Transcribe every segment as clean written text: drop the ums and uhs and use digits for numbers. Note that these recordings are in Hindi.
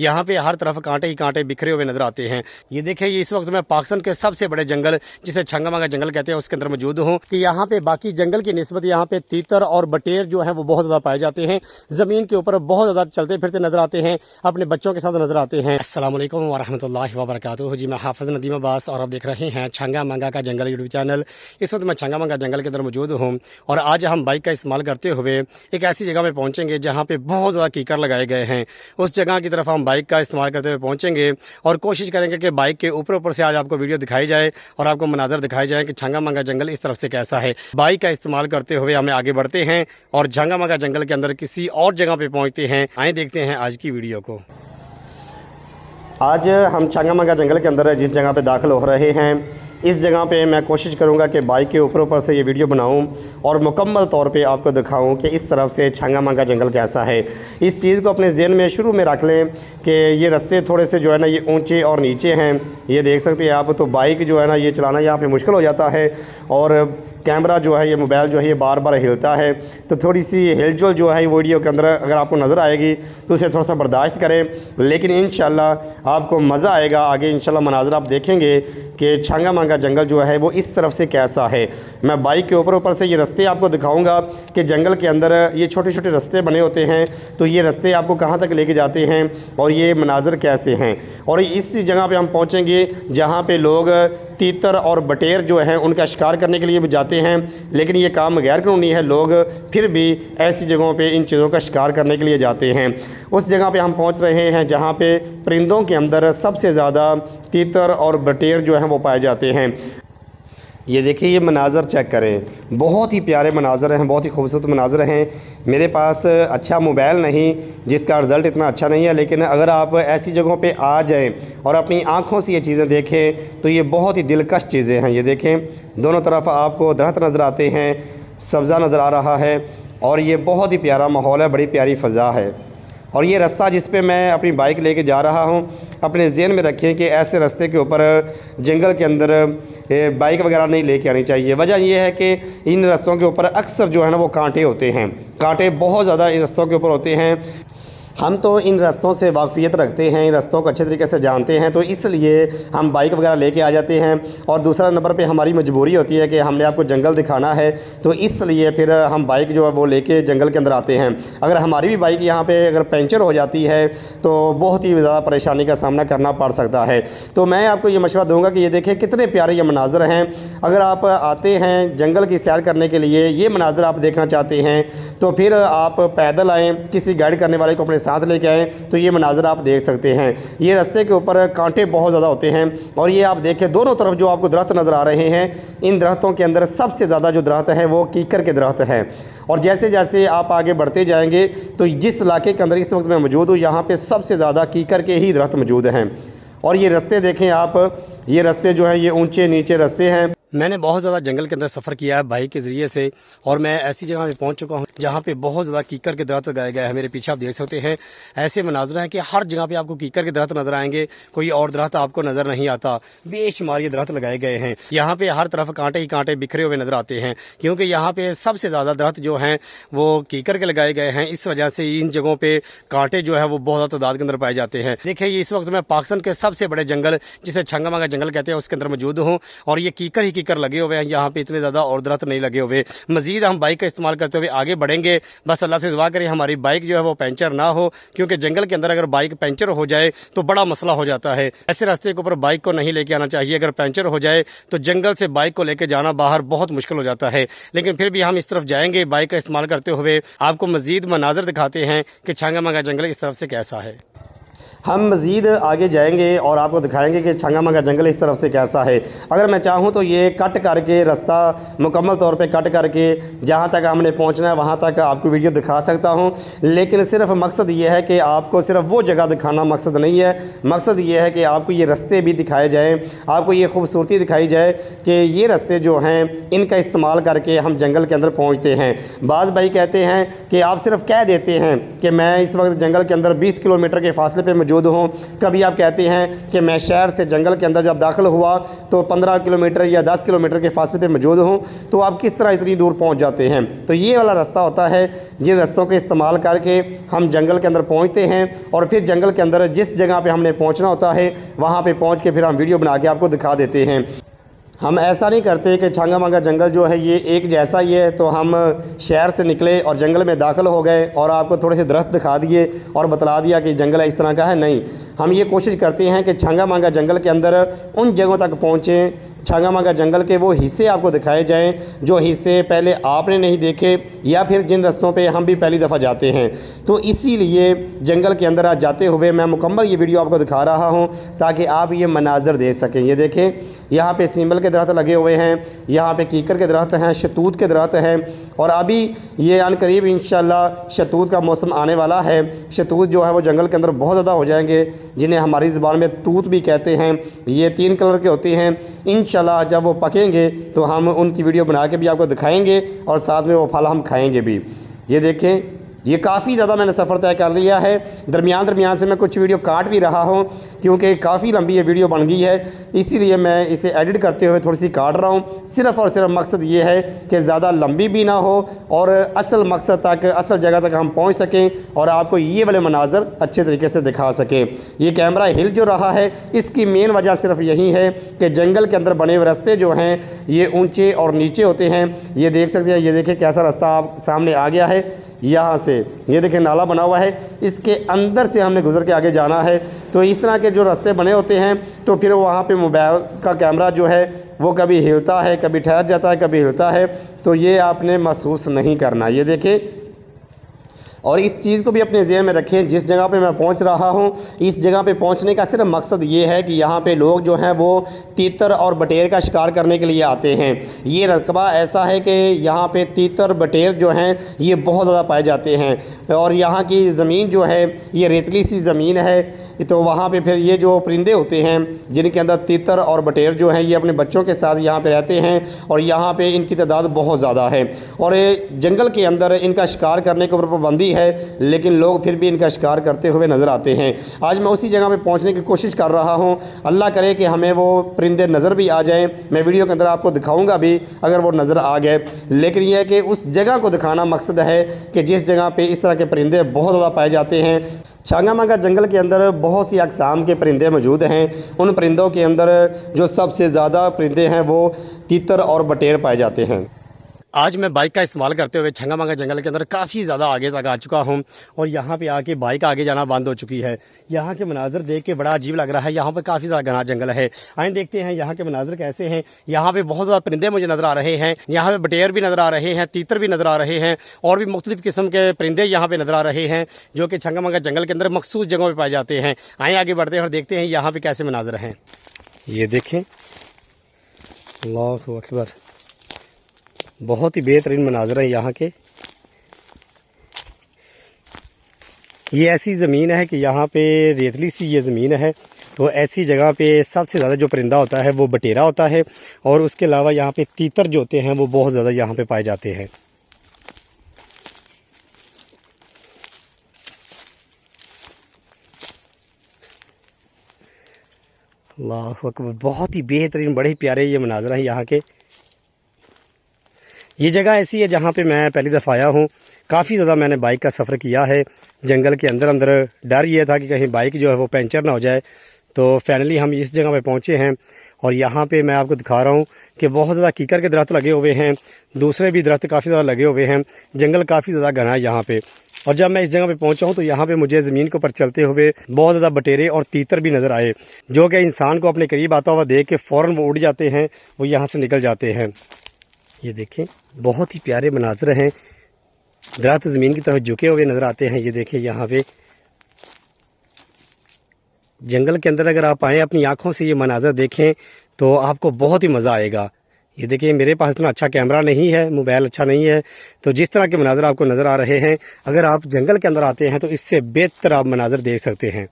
यहाँ पे हर तरफ कांटे ही कांटे बिखरे हुए नजर आते हैं। ये देखें, ये इस वक्त मैं पाकिस्तान के सबसे बड़े जंगल जिसे छंगामांगा जंगल कहते हैं उसके अंदर मौजूद हूँ कि यहाँ पे बाकी जंगल की निस्बत यहाँ पे तीतर और बटेर जो है वो बहुत ज़्यादा पाए जाते हैं। ज़मीन के ऊपर बहुत ज़्यादा चलते फिरते नजर आते हैं, अपने बच्चों के साथ नजर आते हैं। अस्सलाम वालेकुम वरहमतुल्लाहि वबरकातुहू। जी मैं हाफिज़ नदीम अब्बास और आप देख रहे हैं छंगामांगा का जंगल यूट्यूब चैनल। इस वक्त मैं छंगामांगा जंगल के अंदर मौजूद हूँ और आज हम बाइक का इस्तेमाल करते हुए एक ऐसी जगह में पहुँचेंगे जहाँ पे बहुत ज़्यादा कीकर लगाए गए हैं। उस जगह की तरफ हम बाइक का इस्तेमाल करते हुए पहुँचेंगे और कोशिश करेंगे कि बाइक के ऊपर से आज आपको वीडियो दिखाई जाए और आपको मनाजर दिखाए जाए कि छंगामांगा जंगल इस तरफ से कैसा है। बाइक का इस्तेमाल करते हुए हमें आगे बढ़ते हैं और छंगामांगा जंगल के अंदर किसी और जगह पे पहुंचते हैं। आइए देखते हैं आज की वीडियो को। आज हम छंगामांगा जंगल के अंदर जिस जगह पे दाखिल हो रहे हैं, इस जगह पे मैं कोशिश करूंगा कि बाइक के ऊपर से ये वीडियो बनाऊं और मुकम्मल तौर पे आपको दिखाऊं कि इस तरफ से छंगामांगा जंगल कैसा है। इस चीज़ को अपने ज़हन में शुरू में रख लें कि ये रास्ते थोड़े से जो है ना ये ऊंचे और नीचे हैं, ये देख सकते हैं आप। तो बाइक जो है ना ये चलाना यहाँ पे मुश्किल हो जाता है और कैमरा जो है ये मोबाइल जो है ये बार बार हिलता है। तो थोड़ी सी हिलजुल जो है वीडियो के अंदर अगर आपको नज़र आएगी तो उसे थोड़ा सा बर्दाश्त करें, लेकिन इंशाल्लाह आपको मज़ा आएगा। आगे इंशाल्लाह मनाज़र आप देखेंगे कि छंगामांगा जंगल जो है वो इस तरफ से कैसा है। मैं बाइक के ऊपर से ये रास्ते आपको दिखाऊंगा कि जंगल के अंदर ये छोटे छोटे रास्ते बने होते हैं, तो ये रास्ते आपको कहाँ तक लेके जाते हैं और ये मनाज़र कैसे हैं। और इस जगह पे हम पहुँचेंगे जहाँ पे लोग तीतर और बटेर जो हैं उनका शिकार करने के लिए भी जाते हैं, लेकिन ये काम गैर कानूनी है। लोग फिर भी ऐसी जगहों पे इन चीज़ों का शिकार करने के लिए जाते हैं। उस जगह पे हम पहुँच रहे हैं जहाँ पे परिंदों के अंदर सबसे ज़्यादा तीतर और बटेर जो हैं वो पाए जाते हैं। ये देखिए, ये मनाज़र चेक करें, बहुत ही प्यारे मनाज़र हैं, बहुत ही खूबसूरत मनाज़र हैं। मेरे पास अच्छा मोबाइल नहीं जिसका रिज़ल्ट इतना अच्छा नहीं है, लेकिन अगर आप ऐसी जगहों पे आ जाएं और अपनी आँखों से ये चीज़ें देखें तो ये बहुत ही दिलकश चीज़ें हैं। ये देखें, दोनों तरफ आपको दरख्त नज़र आते हैं, सब्ज़ा नज़र आ रहा है और ये बहुत ही प्यारा माहौल है, बड़ी प्यारी फ़ज़ा है। और ये रास्ता जिस पे मैं अपनी बाइक लेके जा रहा हूँ, अपने ज़हन में रखें कि ऐसे रास्ते के ऊपर जंगल के अंदर बाइक वगैरह नहीं लेके आनी चाहिए। वजह यह है कि इन रास्तों के ऊपर अक्सर जो है ना वो कांटे होते हैं, कांटे बहुत ज़्यादा इन रास्तों के ऊपर होते हैं। हम तो इन रास्तों से वाकफ़ियत रखते हैं, इन रास्तों को अच्छे तरीके से जानते हैं, तो इसलिए हम बाइक वगैरह लेके आ जाते हैं। और दूसरा नंबर पे हमारी मजबूरी होती है कि हमने आपको जंगल दिखाना है, तो इसलिए फिर हम बाइक जो है वो लेके जंगल के अंदर आते हैं। अगर हमारी भी बाइक यहाँ पे अगर पंचर हो जाती है तो बहुत ही ज़्यादा परेशानी का सामना करना पड़ सकता है। तो मैं आपको ये मशवरा दूँगा कि ये देखें कितने प्यारे ये मनाज़र हैं। अगर आप आते हैं जंगल की सैर करने के लिए, ये मनाज़र आप देखना चाहते हैं, तो फिर आप पैदल आएँ, किसी गाइड करने वाले को अपने साथ लेके आएँ, तो ये मनाज़र आप देख सकते हैं। ये रास्ते के ऊपर कांटे बहुत ज़्यादा होते हैं और ये आप देखें दोनों तरफ जो आपको दरख्त नज़र आ रहे हैं, इन दरख्तों के अंदर सबसे ज़्यादा जो दरख्त है वो कीकर के दरख्त हैं। और जैसे जैसे आप आगे बढ़ते जाएंगे तो जिस इलाके के अंदर इस वक्त मैं मौजूद हूँ, यहाँ पर सबसे ज़्यादा कीकर के ही दरख्त मौजूद हैं। और ये रास्ते देखें आप, ये रास्ते जो हैं ये ऊँचे नीचे रास्ते हैं। मैंने बहुत ज़्यादा जंगल के अंदर सफ़र किया है बाइक के ज़रिए से और मैं ऐसी जगह पे पहुंच चुका हूं जहां पे बहुत ज़्यादा कीकर के दरख्त लगाए गए हैं। मेरे पीछे आप देख सकते हैं ऐसे मनाज़र हैं कि हर जगह पे आपको कीकर के दरख्त नज़र आएंगे, कोई और दरख्त आपको नज़र नहीं आता। बेशुमार ये दरख्त लगाए गए हैं। यहाँ पे हर तरफ कांटे ही कांटे बिखरे हुए नज़र आते हैं, क्योंकि यहाँ पे सबसे ज़्यादा दरख्त जो हैं वो कीकर के लगाए गए हैं। इस वजह से इन जगहों पर कांटे जो है वो बहुत ज़्यादा तादाद के अंदर पाए जाते हैं। देखिए, ये इस वक्त मैं पाकिस्तान के सबसे बड़े जंगल जिसे छंगामांगा जंगल कहते हैं उसके अंदर मौजूद हूँ और ये कीकर ही कीकर लगे हुए हैं। यहाँ पे इतने ज़्यादा और दरख्त नहीं लगे हुए। मजीद हम बाइक का इस्तेमाल करते हुए आगे बढ़ेंगे। बस अल्लाह से दुआ करें हमारी बाइक जो है वो पंचर ना हो, क्योंकि जंगल के अंदर अगर बाइक पंचर हो जाए तो बड़ा मसला हो जाता है। ऐसे रास्ते के ऊपर बाइक को नहीं लेके आना चाहिए। अगर पंचर हो जाए तो जंगल से बाइक को लेके जाना बाहर बहुत मुश्किल हो जाता है। लेकिन फिर भी हम इस तरफ जाएंगे बाइक का इस्तेमाल करते हुए, आपको मजीद मनाजर दिखाते हैं कि छंगामांगा जंगल इस तरफ से कैसा है। हम मज़ीद आगे जाएंगे और आपको दिखाएंगे कि छंगामांगा जंगल इस तरफ से कैसा है। अगर मैं चाहूँ तो ये कट करके रास्ता मुकम्मल तौर पे कट करके जहाँ तक हमने पहुँचना है वहाँ तक आपको वीडियो दिखा सकता हूँ, लेकिन सिर्फ मकसद ये है कि आपको सिर्फ वो जगह दिखाना मकसद नहीं है। मकसद ये है कि आपको ये रास्ते भी दिखाए जाएँ, आपको ये खूबसूरती दिखाई जाए कि ये रास्ते जो हैं इनका इस्तेमाल करके हम जंगल के अंदर पहुँचते हैं। बाज़ भाई कहते हैं कि आप सिर्फ कह देते हैं कि मैं इस वक्त जंगल के अंदर 20 किलोमीटर के फासले पर मौजूद हों। कभी आप कहते हैं कि मैं शहर से जंगल के अंदर जब दाखिल हुआ तो 15 किलोमीटर या 10 किलोमीटर के फासले पे मौजूद हूँ, तो आप किस तरह इतनी दूर पहुँच जाते हैं। तो ये वाला रास्ता होता है, जिन रास्तों का इस्तेमाल करके हम जंगल के अंदर पहुँचते हैं और फिर जंगल के अंदर जिस जगह पर हमने पहुँचना होता है वहाँ पर पहुँच के फिर हम वीडियो बना के आपको दिखा देते हैं। हम ऐसा नहीं करते कि छांगा मांगा जंगल जो है ये एक जैसा ही है, तो हम शहर से निकले और जंगल में दाखिल हो गए और आपको थोड़े से दरख्त दिखा दिए और बतला दिया कि जंगल इस तरह का है। नहीं, हम ये कोशिश करते हैं कि छांगा मांगा जंगल के अंदर उन जगहों तक पहुँचें, छांगा मांगा जंगल के वो हिस्से आपको दिखाए जाएं जो हिस्से पहले आपने नहीं देखे या फिर जिन रास्तों पे हम भी पहली दफ़ा जाते हैं। तो इसीलिए जंगल के अंदर आज जाते हुए मैं मुकम्मल ये वीडियो आपको दिखा रहा हूँ ताकि आप ये मनाजर देख सकें। ये देखें, यहाँ पे सीमल के दरख्त लगे हुए हैं, यहाँ पे कीकर के दरख्त हैं, शतूत के दरख्त हैं और अभी ये अनकरीब इंशाल्लाह शतूत का मौसम आने वाला है। शतूत जो है वो जंगल के अंदर बहुत ज़्यादा हो जाएंगे, जिन्हें हमारी ज़बान में तूत भी कहते हैं। ये 3 कलर के होते हैं। इंशाल्लाह जब वो पकेंगे तो हम उनकी वीडियो बना के भी आपको दिखाएंगे और साथ में वो फल हम खाएंगे भी। ये देखें, ये काफ़ी ज़्यादा मैंने सफ़र तय कर लिया है। दरमियान से मैं कुछ वीडियो काट भी रहा हूँ क्योंकि काफ़ी लंबी ये वीडियो बन गई है, इसीलिए मैं इसे एडिट करते हुए थोड़ी सी काट रहा हूँ। सिर्फ़ और सिर्फ मकसद ये है कि ज़्यादा लंबी भी ना हो और असल मकसद तक, असल जगह तक हम पहुँच सकें और आपको ये वाले मनाजर अच्छे तरीके से दिखा सकें। ये कैमरा हिल जो रहा है इसकी मेन वजह सिर्फ यही है कि जंगल के अंदर बने हुए रास्ते जो हैं ये ऊँचे और नीचे होते हैं। ये देख सकते हैं, ये देखें कैसा रास्ता आप सामने आ गया है। यहाँ से ये देखें नाला बना हुआ है, इसके अंदर से हमने गुजर के आगे जाना है। तो इस तरह के जो रास्ते बने होते हैं तो फिर वहाँ पे मोबाइल का कैमरा जो है वो कभी हिलता है, कभी ठहर जाता है, कभी हिलता है, तो ये आपने महसूस नहीं करना। ये देखें, और इस चीज़ को भी अपने ज़हन में रखें, जिस जगह पे मैं पहुंच रहा हूं इस जगह पे पहुंचने का सिर्फ मकसद ये है कि यहाँ पे लोग जो हैं वो तीतर और बटेर का शिकार करने के लिए आते हैं। ये रकबा ऐसा है कि यहाँ पे तीतर बटेर जो हैं ये बहुत ज़्यादा पाए जाते हैं और यहाँ की ज़मीन जो है ये रेतली सी ज़मीन है। तो वहाँ पर फिर ये जो परिंदे होते हैं जिनके अंदर तीतर और बटेर जो हैं ये अपने बच्चों के साथ यहाँ पर रहते हैं और यहाँ पर इनकी तादाद बहुत ज़्यादा है और जंगल के अंदर इनका शिकार करने के ऊपर पाबंदी है, लेकिन लोग फिर भी इनका शिकार करते हुए नज़र आते हैं। आज मैं उसी जगह पे पहुंचने की कोशिश कर रहा हूं। अल्लाह करे कि हमें वो परिंदे नज़र भी आ जाएं। मैं वीडियो के अंदर आपको दिखाऊंगा भी अगर वो नज़र आ गए, लेकिन यह है कि उस जगह को दिखाना मकसद है कि जिस जगह पे इस तरह के परिंदे बहुत ज़्यादा पाए जाते हैं। छांगा मांगा जंगल के अंदर बहुत सी अक़साम के परिंदे मौजूद हैं। उन परिंदों के अंदर जो सबसे ज़्यादा परिंदे हैं वो तीतर और बटेर पाए जाते हैं। आज मैं बाइक का इस्तेमाल करते हुए छंगा मांगा जंगल के अंदर काफ़ी ज़्यादा आगे तक आ चुका हूँ और यहाँ पे आके बाइक आगे जाना बंद हो चुकी है। यहाँ के मनाजर देख के बड़ा अजीब लग रहा है। यहाँ पे काफ़ी ज़्यादा घना जंगल है। आइए देखते हैं यहाँ के मनाजर कैसे हैं। यहाँ पे बहुत ज़्यादा परिंदे मुझे नज़र आ रहे हैं। यहाँ पे बटेर भी नज़र आ रहे हैं, तीतर भी नज़र आ रहे हैं और भी मुख्तलिफ़ किस्म के परिंदे यहाँ पे नज़र आ रहे हैं जो कि छंगा मांगा जंगल के अंदर मखसूस जगहों पर पाए जाते हैं। आइए आगे बढ़ते हैं और देखते हैं यहाँ पर कैसे मनाजर हैं। ये देखें, अल्लाहु अकबर, बहुत ही बेहतरीन मनाजर है यहाँ के। ये ऐसी ज़मीन है कि यहाँ पे रेतली सी ये ज़मीन है, तो ऐसी जगह पे सबसे ज़्यादा जो परिंदा होता है वो बटेरा होता है और उसके अलावा यहाँ पे तीतर जो होते हैं वो बहुत ज़्यादा यहाँ पे पाए जाते हैं। अल्लाह अकबर, बहुत ही बेहतरीन, बड़े ही प्यारे ये मनाजर हैं यहाँ के। ये जगह ऐसी है जहाँ पे मैं पहली दफ़ा आया हूँ। काफ़ी ज़्यादा मैंने बाइक का सफ़र किया है जंगल के अंदर अंदर। डर ये था कि कहीं बाइक जो है वो पंचर ना हो जाए। तो फाइनली हम इस जगह पे पहुँचे हैं और यहाँ पे मैं आपको दिखा रहा हूँ कि बहुत ज़्यादा कीकर के दरख्त लगे हुए हैं, दूसरे भी दरख्त काफ़ी ज़्यादा लगे हुए हैं। जंगल काफ़ी ज़्यादा घना है यहाँ पे। और जब मैं इस जगह पे पहुँचा हूँ तो यहाँ पे मुझे ज़मीन के ऊपर चलते हुए बहुत ज़्यादा बटेरे और तीतर भी नज़र आए, जो कि इंसान को अपने करीब आता हुआ देख के फ़ौरन वो उड़ जाते हैं, वो यहाँ से निकल जाते हैं। ये देखें, बहुत ही प्यारे मनाजर हैं। दरख्त ज़मीन की तरफ झुके हुए नज़र आते हैं। ये देखें, यहाँ पे जंगल के अंदर अगर आप आएँ, अपनी आँखों से ये मनाजर देखें तो आपको बहुत ही मज़ा आएगा। ये देखिए, मेरे पास इतना अच्छा कैमरा नहीं है, मोबाइल अच्छा नहीं है, तो जिस तरह के मनाजर आपको नज़र आ रहे हैं, अगर आप जंगल के अंदर आते हैं तो इससे बेहतर आप मनाजर देख सकते हैं।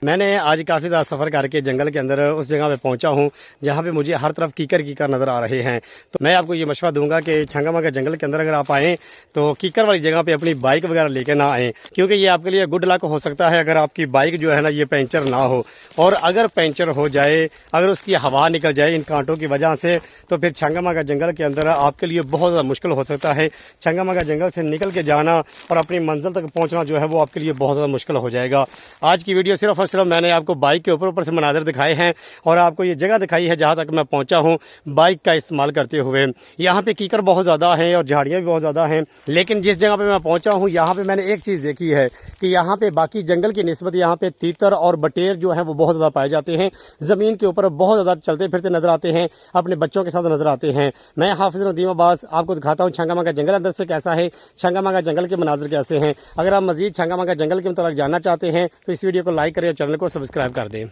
मैंने आज काफ़ी ज़्यादा सफ़र करके जंगल के अंदर उस जगह पे पहुंचा हूं जहां पे मुझे हर तरफ कीकर कीकर नज़र आ रहे हैं। तो मैं आपको ये मशवरा दूंगा कि छंगामागा जंगल के अंदर अगर आप आएँ तो कीकर वाली जगह पे अपनी बाइक वगैरह लेकर ना आएँ, क्योंकि ये आपके लिए गुड लक हो सकता है अगर आपकी बाइक जो है ना ये पंचर ना हो। और अगर पंचर हो जाए, अगर उसकी हवा निकल जाए इन कांटों की वजह से, तो फिर छंगामागा जंगल के अंदर आपके लिए बहुत ज़्यादा मुश्किल हो सकता है। छंगामागा जंगल से निकल के जाना और अपनी मंजिल तक पहुँचना जो है वो आपके लिए बहुत ज़्यादा मुश्किल हो जाएगा। आज की वीडियो सिर्फ और सिर्फ मैंने आपको बाइक के ऊपर से मनाजर दिखाए हैं और आपको ये जगह दिखाई है जहाँ तक मैं पहुँचा हूँ बाइक का इस्तेमाल करते हुए। यहाँ पे कीकर बहुत ज़्यादा हैं और झाड़ियाँ भी बहुत ज़्यादा हैं, लेकिन जिस जगह पे मैं पहुँचा हूँ यहाँ पे मैंने एक चीज़ देखी है कि यहाँ पे बाकी जंगल की निस्बत यहाँ पे तीतर और बटेर जो है वो बहुत ज़्यादा पाए जाते हैं। ज़मीन के ऊपर बहुत ज़्यादा चलते फिरते नजर आते हैं, अपने बच्चों के साथ नजर आते हैं। मैं हाफिज नदीम अब्बास आपको दिखाता हूँ छंगामागा जंगल अंदर से कैसा है, छंगामागा जंगल के मनाजिर कैसे हैं। अगर आप मजीद छंगामागा जंगल के मुताबिक जानना चाहते हैं तो इस वीडियो को लाइक करें और चैनल को सब्सक्राइब कर दें।